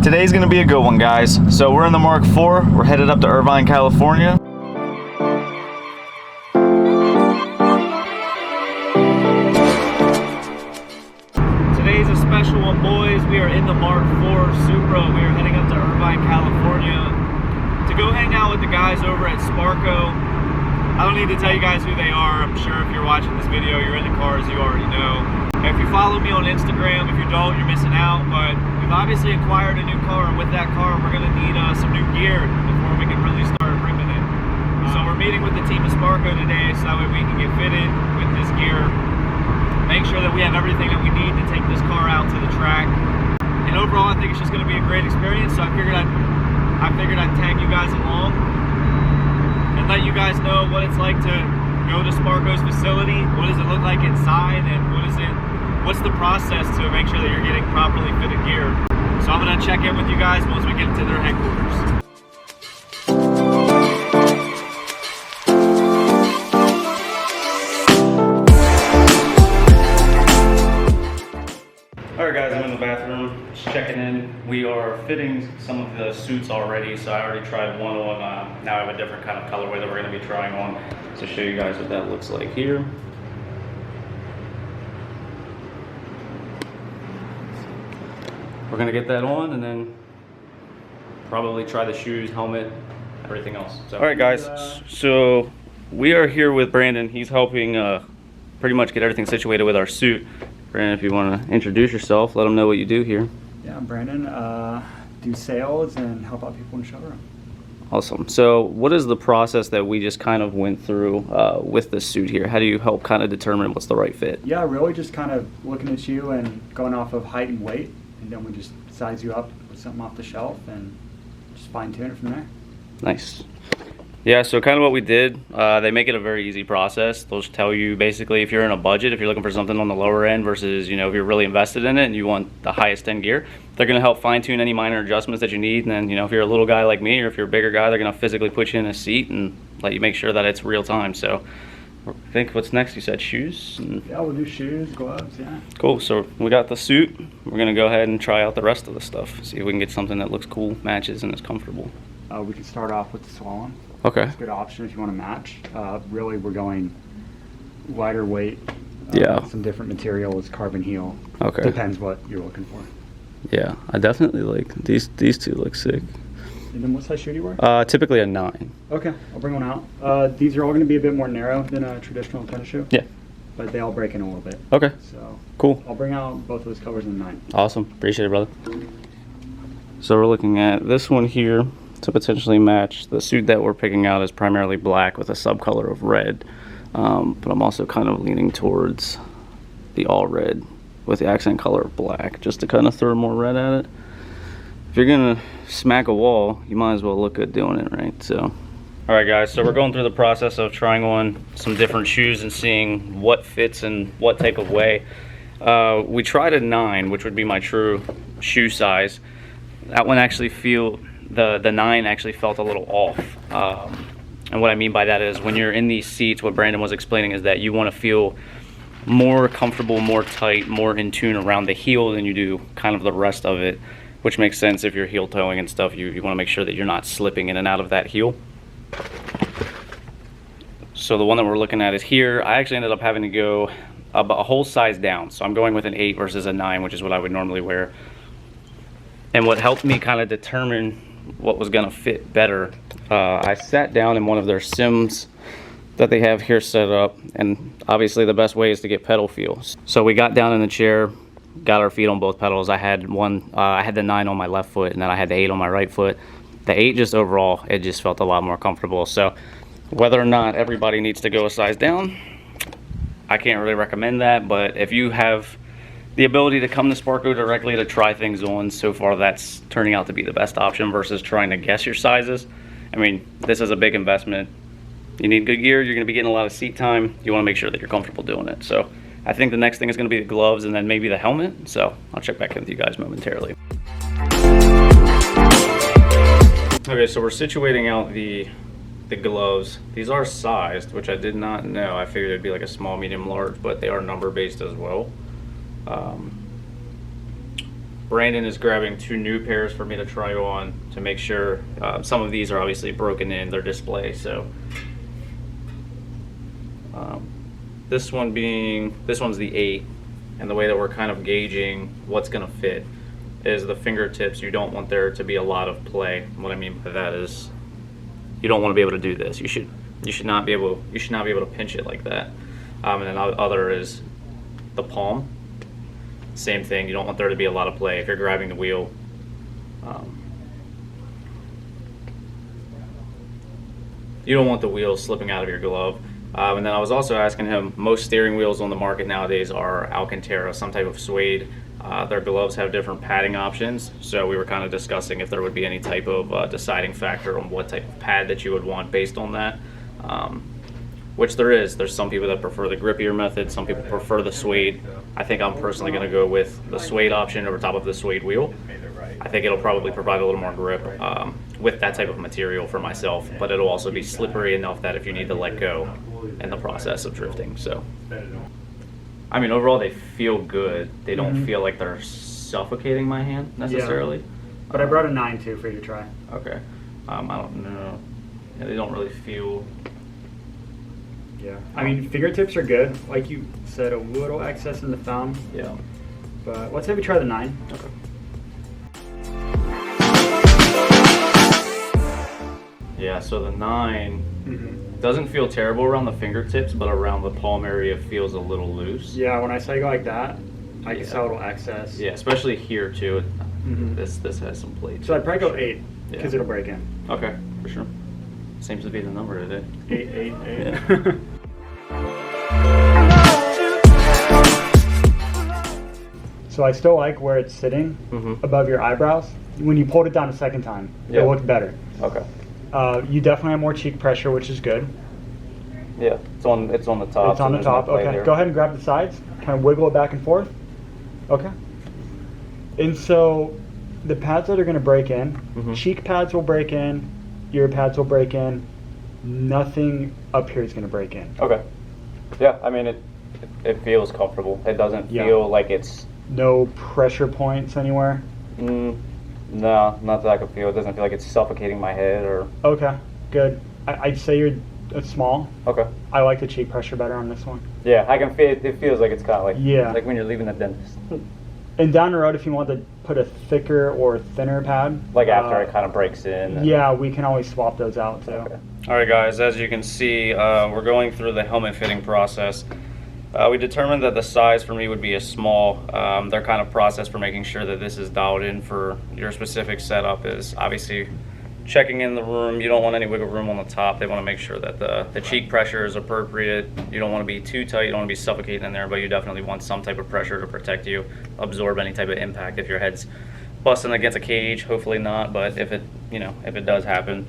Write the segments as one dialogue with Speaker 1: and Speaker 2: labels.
Speaker 1: Today's gonna be a good one, guys. So we're in the Mark IV. We're headed up to Irvine, California. Today's a special one, boys. We are in the Mark IV Supra. We are heading up to Irvine, California to go hang out with the guys over at Sparco. I don't need to tell you guys who they are. I'm sure if you're watching this video, you're in the cars, you already know. If you follow me on Instagram, if you don't, you're missing out. But we've obviously acquired a new car, and with that car, we're gonna need some new gear before we can really start ripping it. So we're meeting with the team of Sparco today, so that way we can get fitted with this gear, make sure that we have everything that we need to take this car out to the track. And overall, I think it's just gonna be a great experience. So I figured I'd tag you guys along and let you guys know what it's like to go to Sparco's facility. What does it look like inside, and what's the process to make sure that you're getting properly fitted gear. So I'm gonna check in with you guys once we get to their headquarters. Alright guys, I'm in the bathroom, just checking in. We are fitting some of the suits already, so I already tried one on. Now I have a different kind of colorway that we're going to be trying on to show you guys what that looks like here. We're going to get that on and then probably try the shoes, helmet, everything else. So, alright guys, so we are here with Brandon. He's helping pretty much get everything situated with our suit. Brandon, if you want to introduce yourself, let them know what you do here.
Speaker 2: Yeah, I'm Brandon. Do sales and help out people in the showroom.
Speaker 1: Awesome. So what is the process that we just kind of went through with this suit here? How do you help kind of determine what's the right fit?
Speaker 2: Yeah, really just kind of looking at you and going off of height and weight, and then we just size you up with something off the shelf and just fine tune it from there.
Speaker 1: Nice. Yeah, so kind of what we did, they make it a very easy process. They'll just tell you basically if you're in a budget, if you're looking for something on the lower end versus, you know, if you're really invested in it and you want the highest end gear, they're going to help fine tune any minor adjustments that you need. And then, you know, if you're a little guy like me or if you're a bigger guy, they're going to physically put you in a seat and let you make sure that it's real time. So I think what's next, you said shoes?
Speaker 2: Yeah, we'll do shoes, gloves, yeah.
Speaker 1: Cool, so we got the suit. We're going to go ahead and try out the rest of the stuff. See if we can get something that looks cool, matches, and is comfortable.
Speaker 2: We can start off with the Slalom.
Speaker 1: Okay.
Speaker 2: It's a good option if you want to match. Really, we're going lighter weight.
Speaker 1: Yeah.
Speaker 2: Some different materials, carbon heel.
Speaker 1: Okay.
Speaker 2: Depends what you're looking for.
Speaker 1: Yeah, I definitely like these two look sick.
Speaker 2: And then what size shoe do you wear?
Speaker 1: Typically a 9.
Speaker 2: Okay, I'll bring one out. These are all going to be a bit more narrow than a traditional tennis shoe.
Speaker 1: Yeah.
Speaker 2: But they all break in a little bit.
Speaker 1: Okay.
Speaker 2: So
Speaker 1: cool.
Speaker 2: I'll bring out both of those colors in 9.
Speaker 1: Awesome. Appreciate it, brother. So we're looking at this one here to potentially match. The suit that we're picking out is primarily black with a subcolor of red, but I'm also kind of leaning towards the all red with the accent color of black, just to kind of throw more red at it. If you're gonna smack a wall, you might as well look good doing it, right? So all right guys, so we're going through the process of trying on some different shoes and seeing what fits and what type of way. We tried a 9, which would be my true shoe size. That one actually the 9 actually felt a little off. And what I mean by that is when you're in these seats, what Brandon was explaining is that you want to feel more comfortable, more tight, more in tune around the heel than you do kind of the rest of it, which makes sense if you're heel toeing and stuff. You want to make sure that you're not slipping in and out of that heel. So the one that we're looking at is here. I actually ended up having to go a whole size down. So I'm going with an 8 versus a 9, which is what I would normally wear. And what helped me kind of determine what was gonna fit better, I sat down in one of their sims that they have here set up, and obviously the best way is to get pedal feel. So we got down in the chair, got our feet on both pedals. I had the 9 on my left foot, and then I had the 8 on my right foot. The 8 just overall, it just felt a lot more comfortable. So whether or not everybody needs to go a size down, I can't really recommend that, but if you have the ability to come to Sparco directly to try things on, so far that's turning out to be the best option versus trying to guess your sizes. I mean, this is a big investment. You need good gear, you're gonna be getting a lot of seat time. You wanna make sure that you're comfortable doing it. So I think the next thing is gonna be the gloves and then maybe the helmet. So I'll check back in with you guys momentarily. Okay, so we're situating out the gloves. These are sized, which I did not know. I figured it'd be like a small, medium, large, but they are number based as well. Brandon is grabbing 2 new pairs for me to try on to make sure. Some of these are obviously broken in their display, so this one's the 8, and the way that we're kind of gauging what's going to fit is the fingertips. You don't want there to be a lot of play. What I mean by that is you don't want to be able to do this. You should not be able to pinch it like that. And then the other is the palm. Same thing. You don't want there to be a lot of play if you're grabbing the wheel. You don't want the wheel slipping out of your glove. And then I was also asking him, most steering wheels on the market nowadays are Alcantara, some type of suede. Their gloves have different padding options, so we were kind of discussing if there would be any type of deciding factor on what type of pad that you would want based on that. Which there is. There's some people that prefer the grippier method, some people prefer the suede. I think I'm personally going to go with the suede option over top of the suede wheel. I think it'll probably provide a little more grip with that type of material for myself, but it'll also be slippery enough that if you need to let go in the process of drifting. So, I mean, overall they feel good. They don't feel like they're suffocating my hand necessarily.
Speaker 2: Yeah. But I brought a 9 too for you to try.
Speaker 1: Okay. I don't know. Yeah, they don't really feel.
Speaker 2: Yeah. I mean, fingertips are good. Like you said, a little excess in the thumb.
Speaker 1: Yeah.
Speaker 2: But let's say we try the 9.
Speaker 1: Okay. Yeah, so the 9 doesn't feel terrible around the fingertips, but around the palm area feels a little loose.
Speaker 2: Yeah, when I saw you go like that, I can saw a little excess.
Speaker 1: Yeah, especially here too. This has some play.
Speaker 2: So I'd probably go 8 because it'll break in.
Speaker 1: Okay, for sure. Seems to be the number today.
Speaker 2: 8, 8, 8.
Speaker 1: Yeah.
Speaker 2: So I still like where it's sitting above your eyebrows. When you pulled it down a second time, it looked better.
Speaker 1: Okay.
Speaker 2: You definitely have more cheek pressure, which is good.
Speaker 1: Yeah, it's on the top.
Speaker 2: It's on the top. Okay. Go ahead and grab the sides. Kind of wiggle it back and forth. Okay. And so the pads that are going to break in, cheek pads will break in, ear pads will break in. Nothing up here is going to break in.
Speaker 1: Okay. Yeah, I mean it feels comfortable. It doesn't feel like it's
Speaker 2: no pressure points anywhere.
Speaker 1: No, not that I can feel. It doesn't feel like it's suffocating my head or.
Speaker 2: Okay, good. I'd say you're small.
Speaker 1: Okay.
Speaker 2: I like the cheek pressure better on this one.
Speaker 1: Yeah, I can feel it. It feels like it's kind of like
Speaker 2: like
Speaker 1: when you're leaving the dentist.
Speaker 2: And down the road, if you want to put a thicker or thinner pad,
Speaker 1: like after it kind of breaks in.
Speaker 2: Yeah, we can always swap those out too.
Speaker 1: Okay. All right, guys. As you can see, we're going through the helmet fitting process. We determined that the size for me would be a small. Their kind of process for making sure that this is dialed in for your specific setup is obviously checking in the room. You don't want any wiggle room on the top. They want to make sure that the cheek pressure is appropriate. You don't want to be too tight. You don't want to be suffocating in there, but you definitely want some type of pressure to protect you, absorb any type of impact if your head's busting against a cage. Hopefully not, but if it does happen.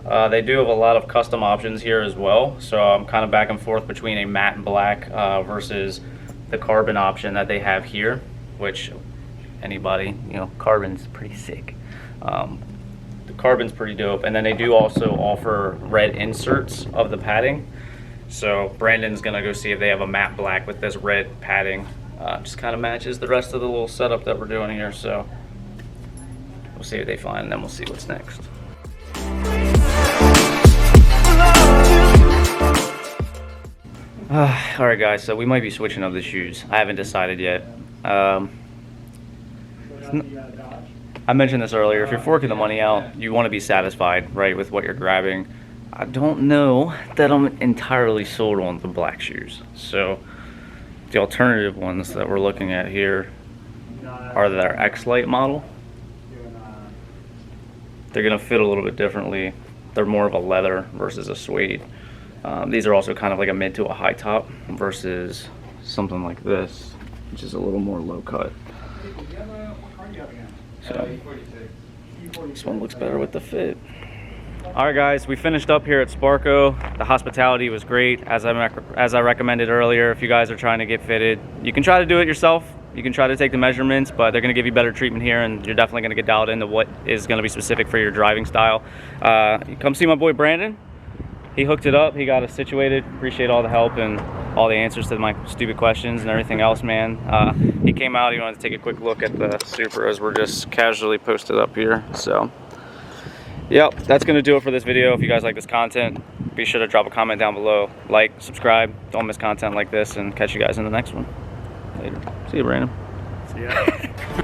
Speaker 1: They do have a lot of custom options here as well, so I'm kind of back and forth between a matte black versus the carbon option that they have here, which anybody, carbon's pretty sick. The carbon's pretty dope, and then they do also offer red inserts of the padding, so Brandon's gonna go see if they have a matte black with this red padding. Just kind of matches the rest of the little setup that we're doing here, so we'll see what they find, and then we'll see what's next. Alright guys, so we might be switching up the shoes. I haven't decided yet. I mentioned this earlier, if you're forking the money out, you want to be satisfied, right, with what you're grabbing. I don't know that I'm entirely sold on the black shoes. So the alternative ones that we're looking at here are their X-Lite model. They're going to fit a little bit differently. They're more of a leather versus a suede. These are also kind of like a mid to a high top versus something like this, which is a little more low cut. So this one looks better with the fit. Alright guys, we finished up here at Sparco. The hospitality was great, as I recommended earlier. If you guys are trying to get fitted, you can try to do it yourself. You can try to take the measurements, but they're going to give you better treatment here, and you're definitely going to get dialed into what is going to be specific for your driving style. Come see my boy Brandon. He hooked it up. He got us situated. Appreciate all the help and all the answers to my stupid questions and everything else, man. he came out, he wanted to take a quick look at the Supra as we're just casually posted up here. So, yep, that's gonna do it for this video. If you guys like this content, be sure to drop a comment down below, like, subscribe, don't miss content like this, and catch you guys in the next one. Later. See you, Brandon.
Speaker 2: See ya.